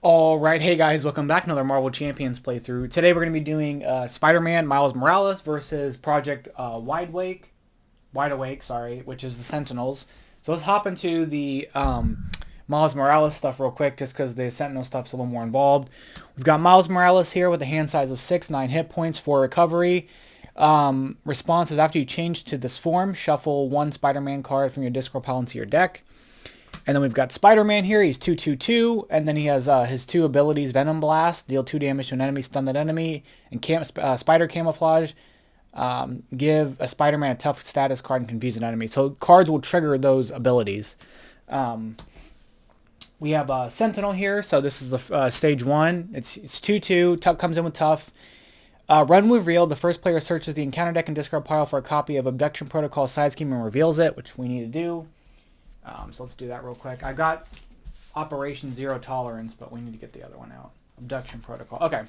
Alright, hey guys, welcome back. Another Marvel Champions playthrough. Today we're going to be doing Spider-Man Miles Morales versus Project Wide Awake, sorry, which is the Sentinels. So let's hop into the Miles Morales stuff real quick, just because the Sentinel stuff's a little more involved. We've got Miles Morales here with a hand size of 6, 9 hit points for recovery. Response is after you change to this form, shuffle one Spider-Man card from your discard pile into your deck. And then we've got Spider-Man here. He's 2/2/2, and then he has his two abilities: Venom Blast, deal 2 damage to an enemy, stun that enemy, and Spider Camouflage, give a Spider-Man a tough status card and confuse an enemy. So cards will trigger those abilities. We have Sentinel here. So this is the stage 1. It's 2/2. Tuck comes in with tough. Run reveal. The first player searches the encounter deck and discard pile for a copy of Abduction Protocol Side Scheme and reveals it, which we need to do. So let's do that real quick. I got Operation Zero Tolerance, but we need to get the other one out. Abduction Protocol. Okay.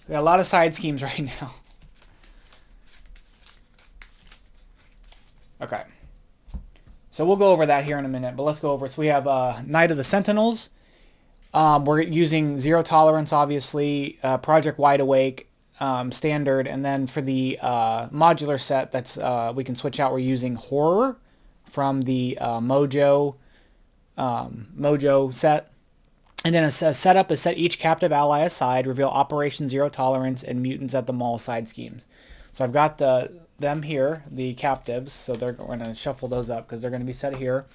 We got a lot of side schemes right now. Okay. So we'll go over that here in a minute, but let's go over. So we have Night of the Sentinels. We're using Zero Tolerance, obviously. Project Wide Awake. Standard, and then for the modular set, that's we can switch out. We're using Horror from the Mojo set, and then a setup is set each captive ally aside, reveal Operation Zero Tolerance and Mutants at the Mall side schemes. So I've got them here, the captives. So we're going to shuffle those up because they're going to be set here.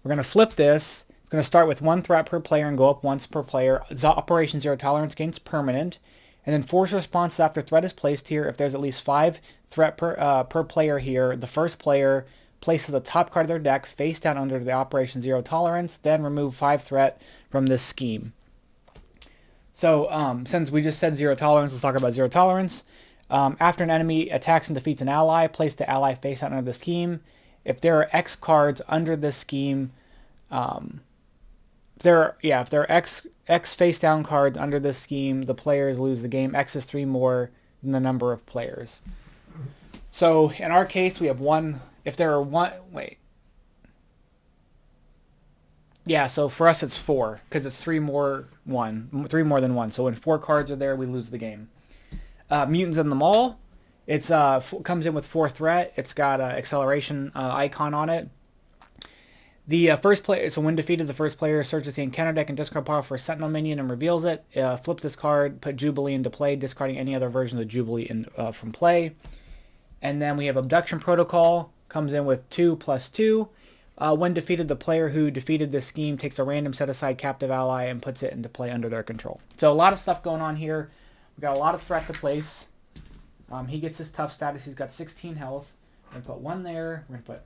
We're going to flip this. It's going to start with 1 threat per player and go up once per player. Operation Zero Tolerance gains permanent. And then force responses after threat is placed here. If there's at least 5 threat per player here, the first player places the top card of their deck face down under the Operation Zero Tolerance, then remove 5 threat from this scheme. So since we just said Zero Tolerance, let's talk about Zero Tolerance. After an enemy attacks and defeats an ally, place the ally face down under the scheme. If there are X cards under this scheme, if there are X face down cards under this scheme, the players lose the game. X is 3 more than the number of players. So in our case, we have 1. If there are 1, wait. Yeah, so for us it's 4 because it's 3 more than 1. So when 4 cards are there, we lose the game. Mutants in the Mall. It's comes in with 4 threat. It's got an acceleration icon on it. The first player, so when defeated, the first player searches the encounter deck and discard pile for a Sentinel minion and reveals it. Flip this card, put Jubilee into play, discarding any other version of the Jubilee from play. And then we have Abduction Protocol, comes in with 2/2. When defeated, the player who defeated this scheme takes a random set-aside captive ally and puts it into play under their control. So a lot of stuff going on here. We've got a lot of threat to place. He gets his tough status. He's got 16 health. We're going to put 1 there. We're going to put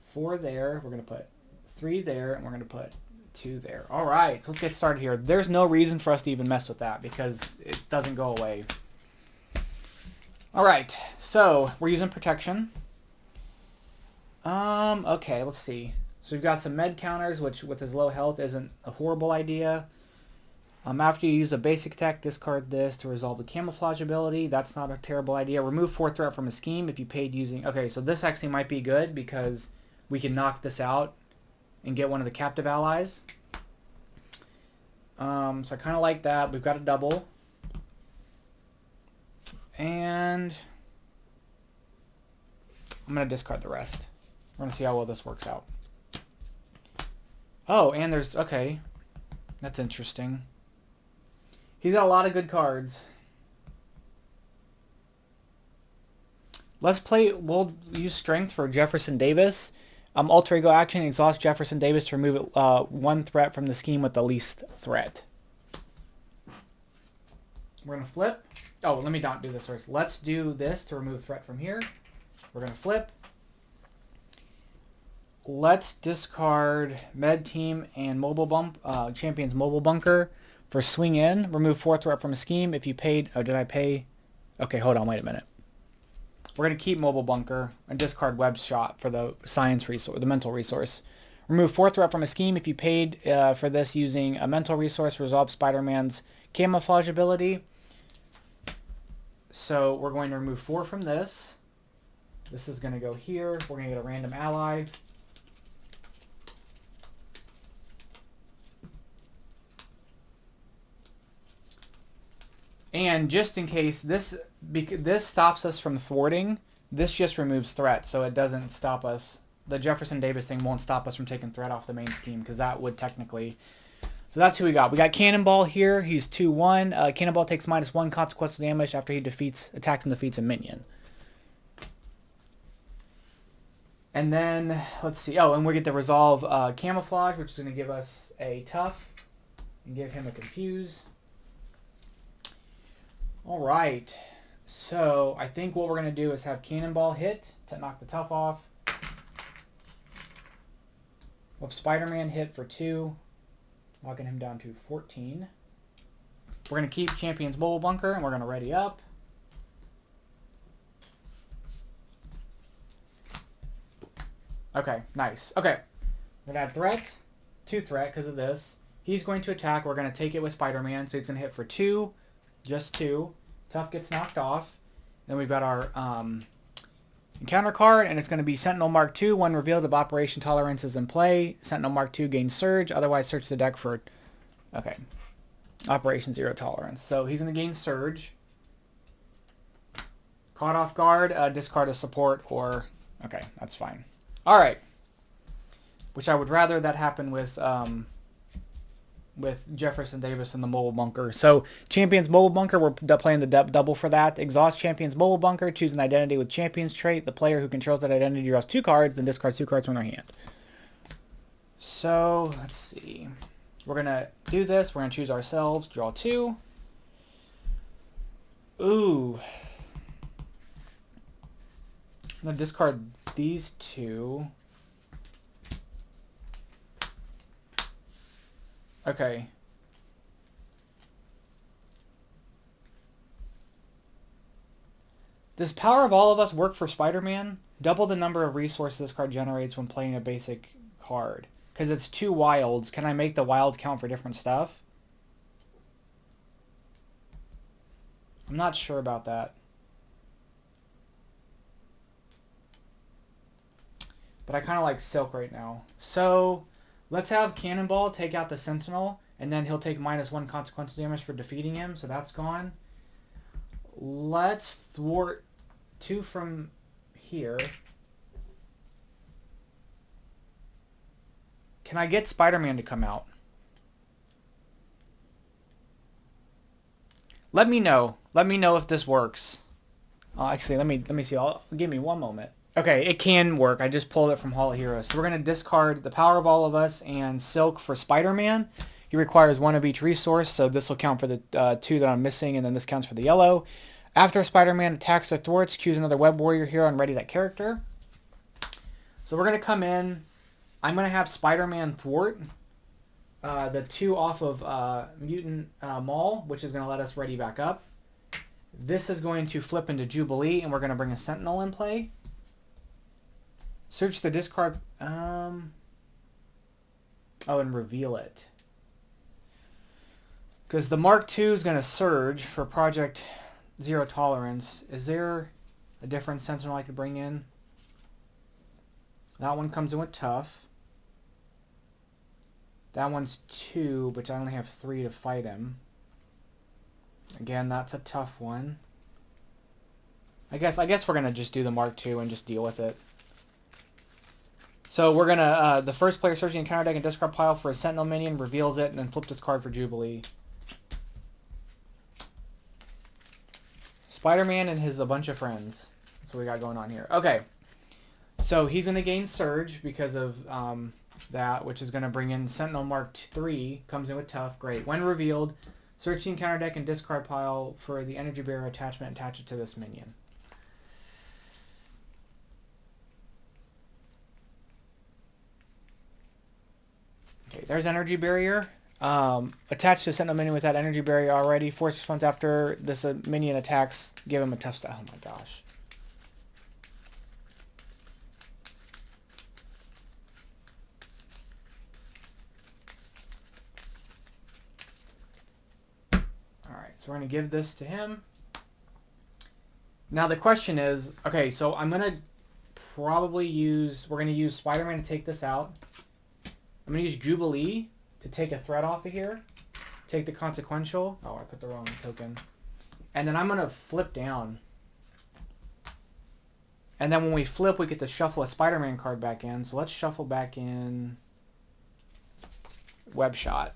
4 there. We're going to put 3 there, and we're going to put 2 there. All right, so let's get started here. There's no reason for us to even mess with that because it doesn't go away. All right, so we're using protection. Okay, let's see. So we've got some med counters, which with his low health isn't a horrible idea. After you use a basic attack, discard this to resolve the camouflage ability. That's not a terrible idea. Remove 4 threat from a scheme if you paid using... Okay, so this actually might be good because we can knock this out and get one of the captive allies. So I kind of like that. We've got a double. And I'm going to discard the rest. We're going to see how well this works out. Oh, and there's... Okay. That's interesting. He's got a lot of good cards. Let's play... We'll use Strength for Jefferson Davis. Alter Ego action, exhaust Jefferson Davis to remove 1 threat from the scheme with the least threat. We're going to flip. Oh, let me not do this first. Let's do this to remove threat from here. We're going to flip. Let's discard Med Team and Champion's Mobile Bunker for swing in. Remove 4 threat from a scheme. If you paid... Oh, did I pay? Okay, hold on. Wait a minute. We're going to keep Mobile Bunker and discard Web Shot for the science resource, the mental resource. Remove 4 threat from a scheme if you paid for this using a mental resource. Resolve Spider-Man's camouflage ability. So we're going to remove 4 from this. This is going to go here. We're going to get a random ally. And just in case, this stops us from thwarting, this just removes threat, so it doesn't stop us. The Jefferson Davis thing won't stop us from taking threat off the main scheme, because that would technically... So that's who we got. We got Cannonball here. He's 2-1. Cannonball takes -1 consequential damage after he attacks and defeats a minion. And then, let's see. Oh, and we get to resolve Camouflage, which is going to give us a Tough and give him a Confuse. All right. So I think what we're going to do is have Cannonball hit to knock the Tough off. We'll have Spider-Man hit for 2, knocking him down to 14. We're going to keep Champion's Mobile Bunker, and we're going to ready up. Okay, nice. Okay, we're going to add threat, 2 threat because of this. He's going to attack. We're going to take it with Spider-Man, so he's going to hit for 2, just 2. Tough gets knocked off. Then we've got our encounter card, and it's going to be Sentinel Mark II. When revealed, if Operation Tolerance is in play, Sentinel Mark II gains Surge. Otherwise, search the deck for, okay, Operation Zero Tolerance. So he's going to gain Surge. Caught off guard, discard a support, or, okay, that's fine. All right, which I would rather that happen with Jefferson Davis and the Mobile Bunker. So Champion's Mobile Bunker, we're playing the double for that. Exhaust Champion's Mobile Bunker, choose an identity with Champion's trait. The player who controls that identity draws 2 cards, then discards 2 cards from their hand. So let's see. We're going to do this. We're going to choose ourselves, draw 2. Ooh. I'm going to discard these 2. Okay. Does Power of All of Us work for Spider-Man? Double the number of resources this card generates when playing a basic card. Because it's 2 wilds. Can I make the wilds count for different stuff? I'm not sure about that. But I kind of like Silk right now. So let's have Cannonball take out the Sentinel, and then he'll take -1 consequential damage for defeating him, so that's gone. Let's thwart 2 from here. Can I get Spider-Man to come out? Let me know. Let me know if this works. Actually, let me see. Give me 1 moment. Okay, it can work. I just pulled it from Hall of Heroes. So we're going to discard the Power of All of Us and Silk for Spider-Man. He requires 1 of each resource, so this will count for the 2 that I'm missing, and then this counts for the yellow. After Spider-Man attacks or thwarts, choose another Web Warrior hero and ready that character. So we're going to come in. I'm going to have Spider-Man thwart the 2 off of Mutant Mall, which is going to let us ready back up. This is going to flip into Jubilee, and we're going to bring a Sentinel in play. Search the discard. Oh, and reveal it. Because the Mark II is going to surge for Project Zero Tolerance. Is there a different Sentinel I could bring in? That one comes in with Tough. That one's 2, but I only have 3 to fight him. Again, that's a tough one. I guess we're going to just do the Mark II and just deal with it. So we're going to, the first player searching the counter deck and discard pile for a Sentinel minion, reveals it, and then flip this card for Jubilee. Spider-Man and a bunch of friends. That's what we got going on here. Okay. So he's going to gain Surge because of that, which is going to bring in Sentinel Mark III. Comes in with Tough. Great. When revealed, search the counter deck and discard pile for the Energy Barrier attachment and attach it to this minion. Okay, there's Energy Barrier. Attached to Sentinel minion with that Energy Barrier already. Force response after this minion attacks. Give him a tough stat. Oh my gosh. Alright, so we're going to give this to him. Now the question is, okay, so I'm going to probably use, we're going to use Spider-Man to take this out. I'm going to use Jubilee to take a threat off of here. Take the consequential. Oh, I put the wrong token. And then I'm going to flip down. And then when we flip, we get to shuffle a Spider-Man card back in. So let's shuffle back in Web Shot.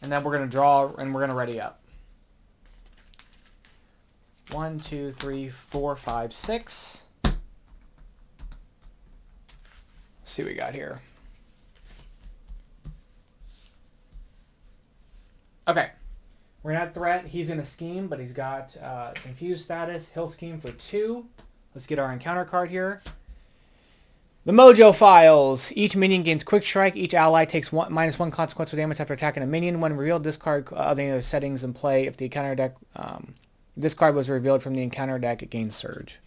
And then we're going to draw and we're going to ready up. 1, 2, 3, 4, 5, 6. Let's see what we got here. Okay. We're going to have threat. He's in a scheme, but he's got confused status. He'll scheme for 2. Let's get our encounter card here. The Mojo Files. Each minion gains Quick Strike. Each ally takes -1 consequential damage after attacking a minion. When revealed, discard other settings in play. If the encounter deck, this card was revealed from the encounter deck, it gains Surge.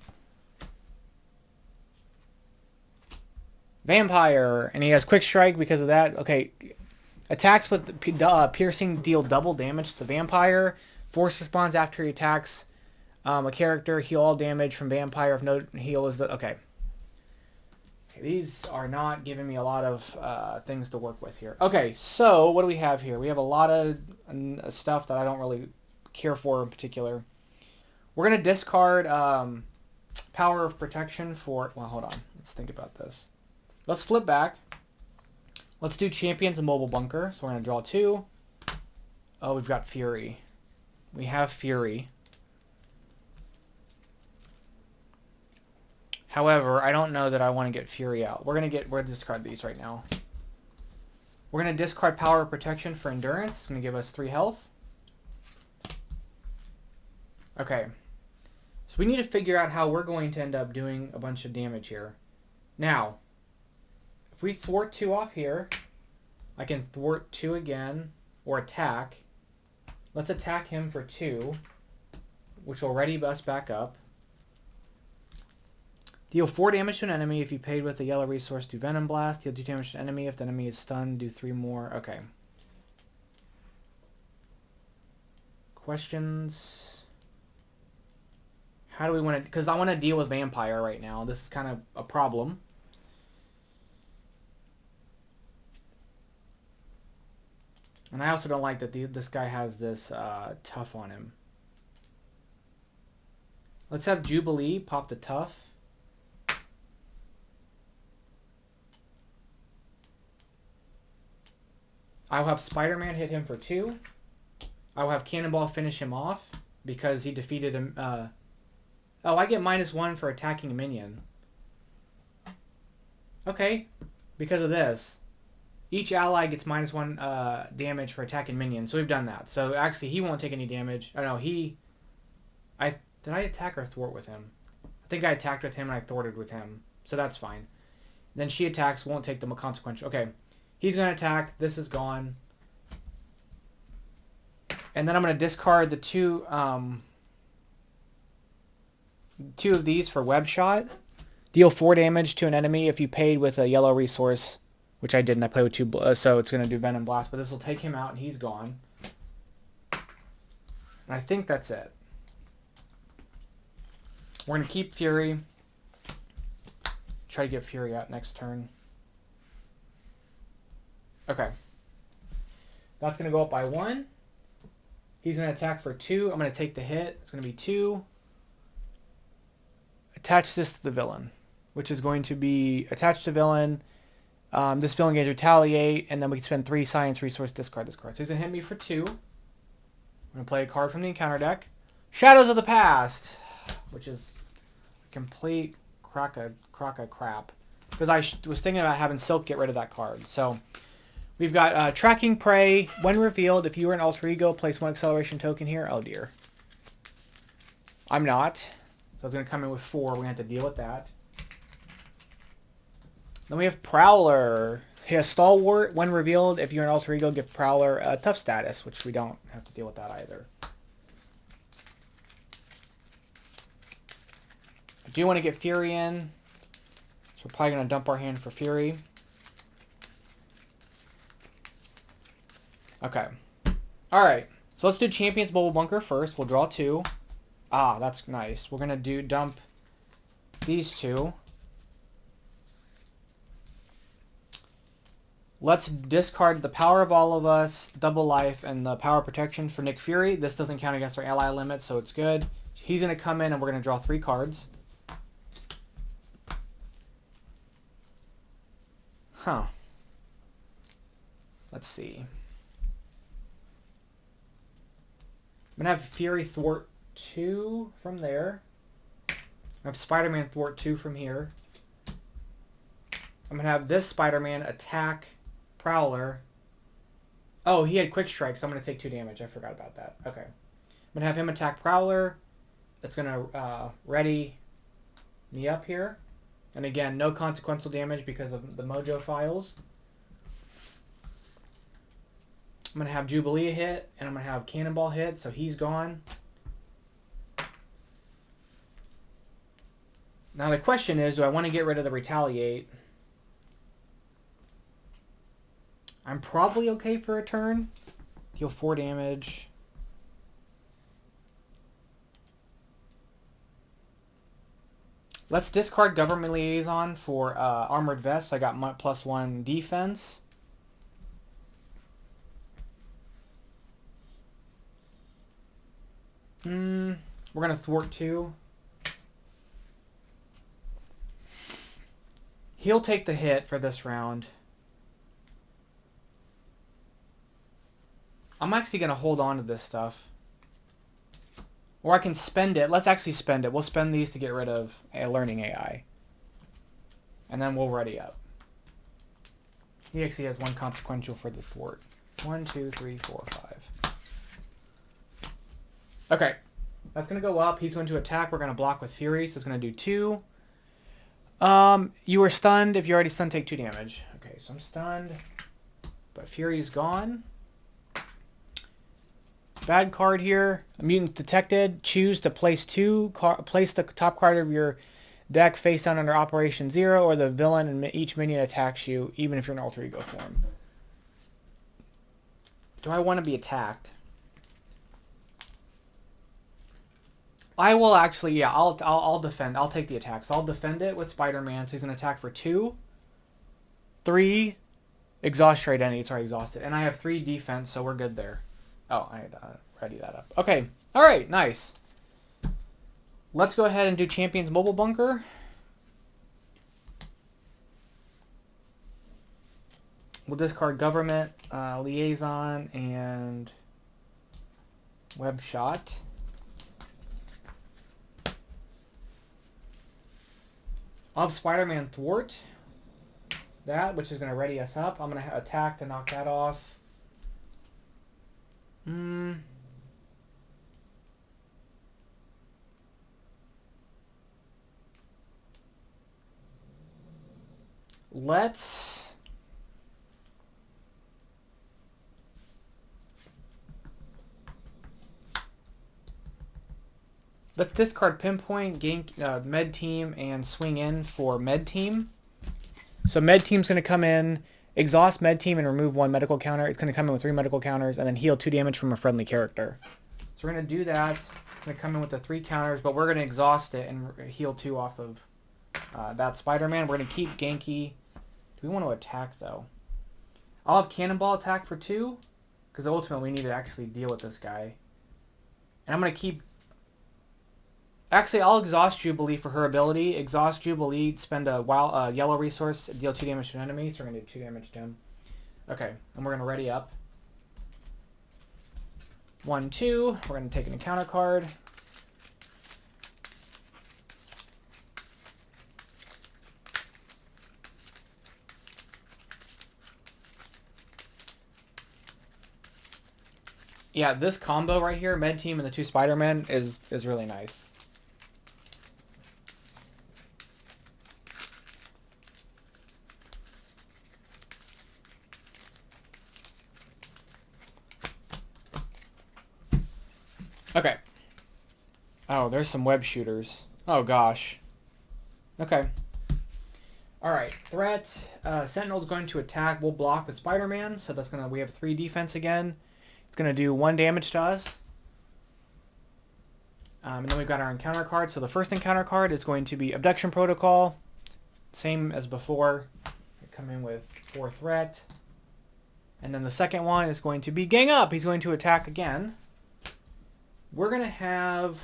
Vampire, and he has Quick Strike because of that. Okay, attacks with piercing deal double damage to the Vampire. Force responds after he attacks a character. Heal all damage from Vampire if no heal is the okay. These are not giving me a lot of things to work with here. Okay, so what do we have here? We have a lot of stuff that I don't really care for in particular. We're going to discard Power of Protection for... Well, hold on. Let's think about this. Let's flip back. Let's do Champions and Mobile Bunker. So we're going to draw 2. Oh, we've got Fury. We have Fury. However, I don't know that I want to get Fury out. We're going to discard these right now. We're going to discard Power of Protection for Endurance. It's going to give us 3 health. Okay. So we need to figure out how we're going to end up doing a bunch of damage here. Now, if we thwart 2 off here, I can thwart 2 again, or attack. Let's attack him for 2, which will ready us back up. Deal 4 damage to an enemy if you paid with a yellow resource, do Venom Blast. Deal 2 damage to an enemy if the enemy is stunned, do 3 more. Okay. Questions? How do we want to... Because I want to deal with Vampire right now. This is kind of a problem. And I also don't like that this guy has this tough on him. Let's have Jubilee pop the tough. I'll have Spider-Man hit him for 2. I'll have Cannonball finish him off because he defeated him. Oh, I get -1 for attacking a minion. Okay, because of this. Each ally gets -1 damage for attacking minions, so we've done that. So actually, he won't take any damage. I don't know, did I attack or thwart with him? I think I attacked with him and I thwarted with him, so that's fine. Then she attacks, won't take the consequential. Okay. He's going to attack. This is gone. And then I'm going to discard the 2 of these for Web Shot. Deal 4 damage to an enemy if you paid with a yellow resource, which I didn't. I played with 2, so it's going to do Venom Blast. But this will take him out and he's gone. And I think that's it. We're going to keep Fury. Try to get Fury out next turn. Okay. That's going to go up by 1. He's going to attack for 2. I'm going to take the hit. It's going to be 2. Attach this to the villain, which is going to be attached to villain. This villain gains retaliate, and then we can spend 3 science resource, discard this card. So he's going to hit me for 2. I'm going to play a card from the encounter deck. Shadows of the Past, which is a complete crock of crap. Because I was thinking about having Silk get rid of that card. So... We've got Tracking Prey. When revealed, if you were an alter ego, place 1 acceleration token here. Oh, dear. I'm not. So it's going to come in with 4. We're going to have to deal with that. Then we have Prowler. He has Stalwart. When revealed, if you're an alter ego, give Prowler a tough status, which we don't have to deal with that either. I do want to get Fury in. So we're probably going to dump our hand for Fury. Okay. Alright. So let's do Champions Mobile Bunker first. We'll draw 2. Ah, that's nice. We're going to dump these 2. Let's discard the Power of All of Us, Double Life, and the Power Protection for Nick Fury. This doesn't count against our ally limit, so it's good. He's going to come in and we're going to draw 3 cards. Huh. Let's see. I'm going to have Fury thwart 2 from there. I have Spider-Man thwart 2 from here. I'm going to have this Spider-Man attack Prowler. Oh, he had Quick Strike, so I'm going to take 2 damage. I forgot about that. Okay. I'm going to have him attack Prowler. It's going to ready me up here. And again, no consequential damage because of the Mojo files. I'm going to have Jubilee hit, and I'm going to have Cannonball hit, so he's gone. Now the question is, do I want to get rid of the Retaliate? I'm probably okay for a turn. Deal 4 damage. Let's discard Government Liaison for Armored Vest. I got +1 defense. We're going to thwart 2. He'll take the hit for this round. I'm actually going to hold on to this stuff. Or I can spend it. Let's actually spend it. We'll spend these to get rid of a learning AI. And then we'll ready up. He actually has 1 consequential for the thwart. 1, 2, 3, 4, 5. Okay. That's going to go up. He's going to attack. We're going to block with Fury. So it's going to do 2. You are stunned. If you're already stunned, take 2 damage. Okay, so I'm stunned. But Fury's gone. Bad card here. A mutant detected. Choose to place place the top card of your deck face down under Operation 0, or the villain and each minion attacks you, even if you're in alter ego form. Do I want to be attacked? I will actually, yeah, I'll defend. I'll take the attack. So I'll defend it with Spider-Man. So he's going to attack for 2, 3, exhaust your identity. It's already exhausted. And I have 3 defense, so we're good there. Oh, I had to ready that up. Okay. All right. Nice. Let's go ahead and do Champion's Mobile Bunker. We'll discard Government, Liaison, and Web Shot. I'll have Spider-Man thwart that, which is going to ready us up. I'm going to attack to knock that off. Let's discard Pinpoint, gain Med Team, and swing in for Med Team. So Med Team's going to come in, exhaust Med Team, and remove 1 medical counter. It's going to come in with 3 medical counters, and then heal 2 damage from a friendly character. So we're going to do that. It's going to come in with the 3 counters, but we're going to exhaust it and heal 2 off of that Spider-Man. We're going to keep Genki. Do we want to attack, though? I'll have Cannonball attack for 2, because ultimately we need to actually deal with this guy. And I'm going to keep... Actually, I'll exhaust Jubilee for her ability. Exhaust Jubilee, spend a yellow resource, deal 2 damage to an enemy. So we're going to do 2 damage to him. Okay, and we're going to ready up. 1, 2. We're going to take an encounter card. Yeah, this combo right here, Med Team and the 2 Spider-Men, is really nice. Okay. Oh, there's some web shooters. Oh, gosh. Okay. Alright, threat. Sentinel's going to attack. We'll block with Spider-Man, so that's we have 3 defense again. It's going to do 1 damage to us. And then we've got our encounter card. So the first encounter card is going to be Abduction Protocol. Same as before. Come in with 4 threat. And then the second one is going to be gang up. He's going to attack again. We're going to have...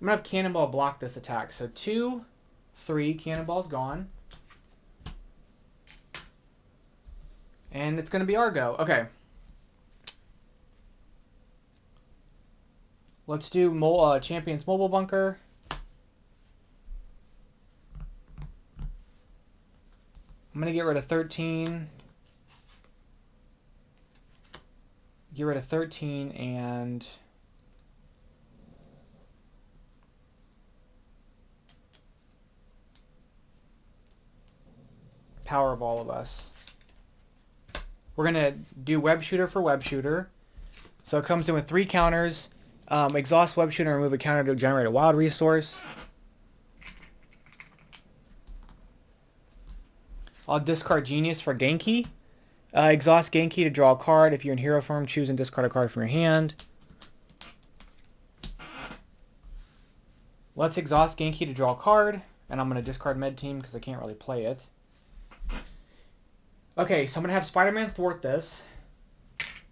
I'm going to have Cannonball block this attack. So 2, 3, Cannonball's gone. And it's going to be our go. Okay. Let's do Champion's Mobile Bunker. I'm going to get rid of 13. Get rid of 13 and... Power all of us. We're going to do Web Shooter for Web Shooter. So it comes in with 3 counters. Exhaust Web Shooter and remove a counter to generate a wild resource. I'll discard Genius for Genki. Exhaust Genki to draw a card. If you're in hero form, choose and discard a card from your hand. Let's exhaust Genki to draw a card. And I'm going to discard Med Team because I can't really play it. Okay, so I'm going to have Spider-Man thwart this.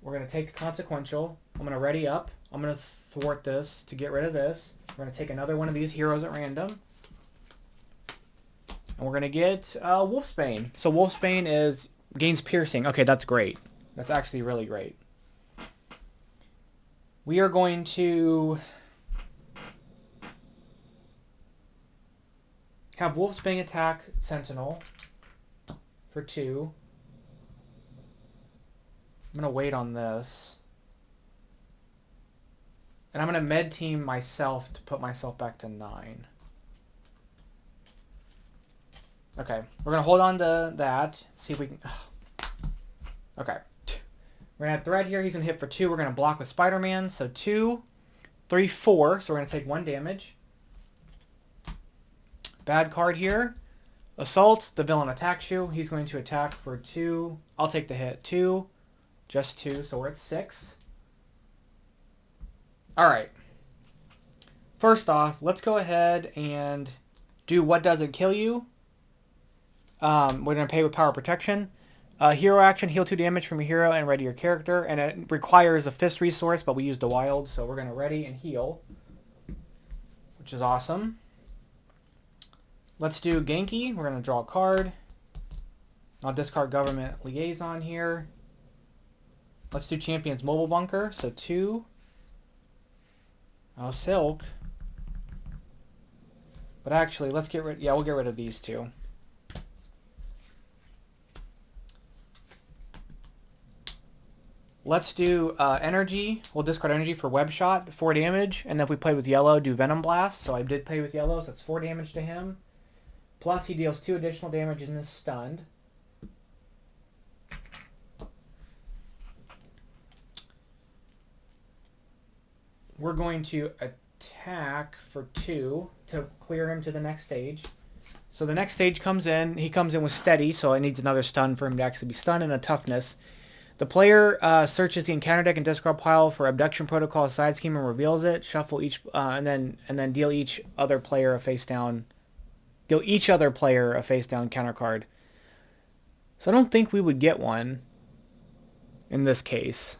We're going to take Consequential. I'm going to ready up. I'm going to thwart this to get rid of this. We're going to take another one of these heroes at random. And we're going to get Wolfsbane. So Wolfsbane is gains piercing. Okay, that's great. That's actually really great. We are going to have Wolfsbane attack Sentinel for 2. I'm going to wait on this. And I'm going to med team myself to put myself back to 9. Okay, we're going to hold on to that. See if we can... Okay. We're going to have Thread here. He's going to hit for 2. We're going to block with Spider-Man. So 2, 3, 4. So we're going to take 1 damage. Bad card here. Assault. The villain attacks you. He's going to attack for 2. I'll take the hit. 2. Just 2. So we're at 6. Alright. First off, let's go ahead and do What Doesn't Kill You. We're going to pay with Power Protection. Hero action, heal 2 damage from your hero and ready your character. And it requires a fist resource, but we used a wild, so we're going to ready and heal. Which is awesome. Let's do Genki. We're going to draw a card. I'll discard Government Liaison here. Let's do Champion's Mobile Bunker. So 2. Oh, Silk. But actually, let's get rid... Yeah, we'll get rid of these 2. Let's do Energy. We'll discard Energy for Web Shot, 4 damage. And then if we play with yellow, do Venom Blast. So I did play with yellow, so that's 4 damage to him. Plus he deals 2 additional damage and is stunned. We're going to attack for 2 to clear him to the next stage. So the next stage comes in. He comes in with Steady, so it needs another stun for him to actually be stunned, and a Toughness. The player searches the encounter deck and discard pile for Abduction Protocol side scheme and reveals it. Shuffle each and then deal each other player a face down. Deal each other player a face down counter card. So I don't think we would get one in this case.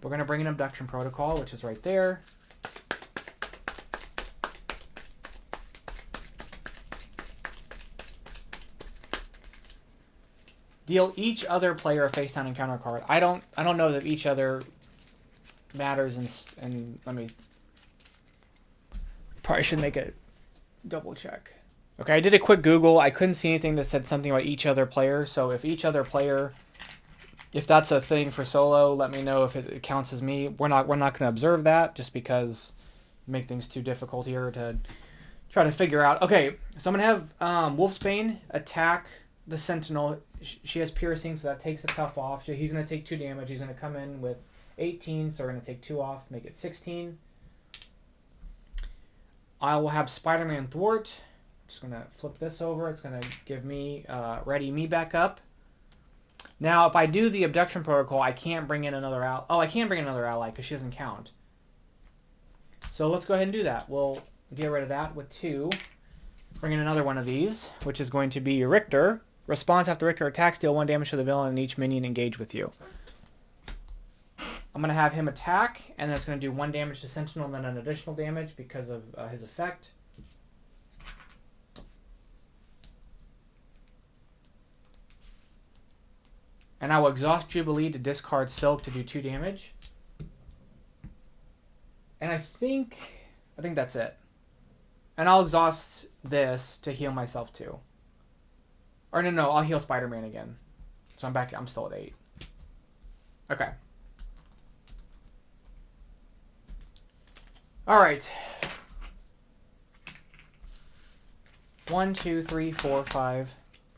We're going to bring in Abduction Protocol, which is right there. Deal each other player a face down encounter card. I don't know that each other matters, and let me... Probably should make a double check. Okay, I did a quick Google. I couldn't see anything that said something about each other player. So if each other player... If that's a thing for solo, let me know if it counts as me. We're not going to observe that just because it make things too difficult here to try to figure out. Okay, so I'm going to have Wolfsbane attack the Sentinel. She has piercing, so that takes the tough off. So he's going to take 2 damage. He's going to come in with 18, so we're going to take 2 off, make it 16. I will have Spider-Man thwart. Just going to flip this over. It's going to give me ready me back up. Now, if I do the Abduction Protocol, I can't bring in another ally. Oh, I can bring in another ally because she doesn't count. So let's go ahead and do that. We'll get rid of that with 2. Bring in another one of these, which is going to be Richter. Response after Richter attacks, deal 1 damage to the villain and each minion engage with you. I'm going to have him attack, and then it's going to do 1 damage to Sentinel and then an additional damage because of his effect. And I will exhaust Jubilee to discard Silk to do 2 damage. And I think that's it. And I'll exhaust this to heal myself too. Or no, I'll heal Spider-Man again. So I'm back. I'm still at 8. Okay. All right. 1, 2, 3, 4, 5.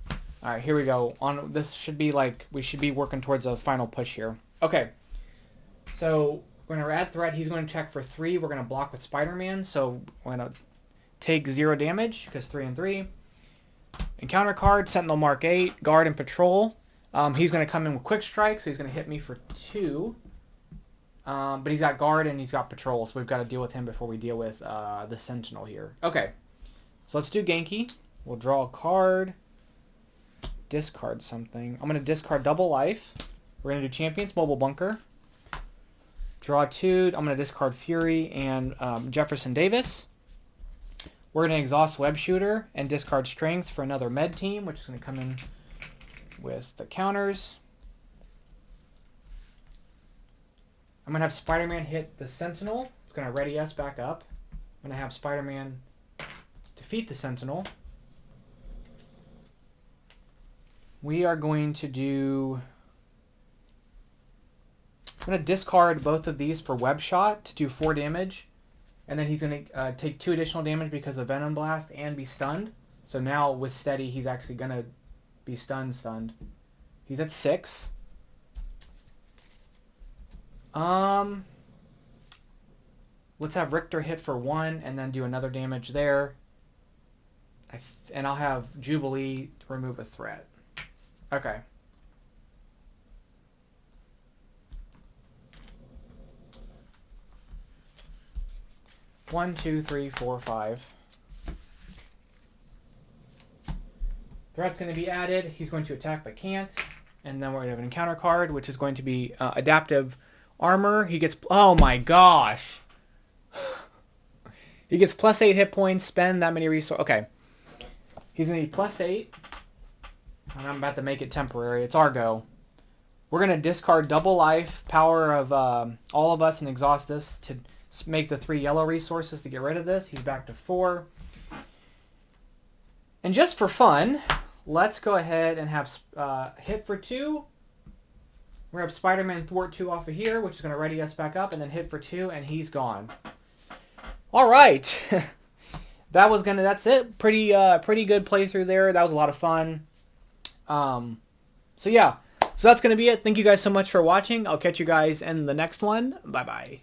All right, here we go. On this should be like we should be working towards a final push here. Okay. So we're gonna add threat. He's going to check for 3. We're gonna block with Spider-Man. So we're gonna take 0 damage because 3 and 3. Encounter card, Sentinel Mark 8, Guard and Patrol. He's going to come in with Quick Strike, so he's going to hit me for 2. But he's got Guard and he's got Patrol, so we've got to deal with him before we deal with the Sentinel here. Okay, so let's do Genki. We'll draw a card, discard something. I'm going to discard Double Life. We're going to do Champions Mobile Bunker. Draw 2. I'm going to discard Fury and Jefferson Davis. We're going to exhaust Web Shooter and discard Strength for another Med Team, which is going to come in with the counters. I'm going to have Spider-Man hit the Sentinel. It's going to ready us back up. I'm going to have Spider-Man defeat the Sentinel. We are going to do... I'm going to discard both of these for Web Shot to do 4 damage. And then he's going to take 2 additional damage because of Venom Blast and be stunned. So now with Steady, he's actually going to be stunned. He's at 6. Let's have Richter hit for 1 and then do another damage there. And I'll have Jubilee remove a threat. Okay. One, 2, 3, 4, 5. Threat's going to be added. He's going to attack but can't. And then we're going to have an encounter card, which is going to be Adaptive Armor. He gets... Oh my gosh! He gets +8 hit points, spend that many resources. Okay. He's going to be +8. And I'm about to make it temporary. It's our go. We're going to discard Double Life, Power of all of us, and exhaust this to make the 3 yellow resources to get rid of this. He's back to 4. And just for fun, let's go ahead and have hit for 2. We're going to have Spider-Man thwart 2 off of here, which is going to ready us back up, and then hit for 2, and he's gone. All right. That's it. Pretty good playthrough there. That was a lot of fun. So yeah. So that's going to be it. Thank you guys so much for watching. I'll catch you guys in the next one. Bye-bye.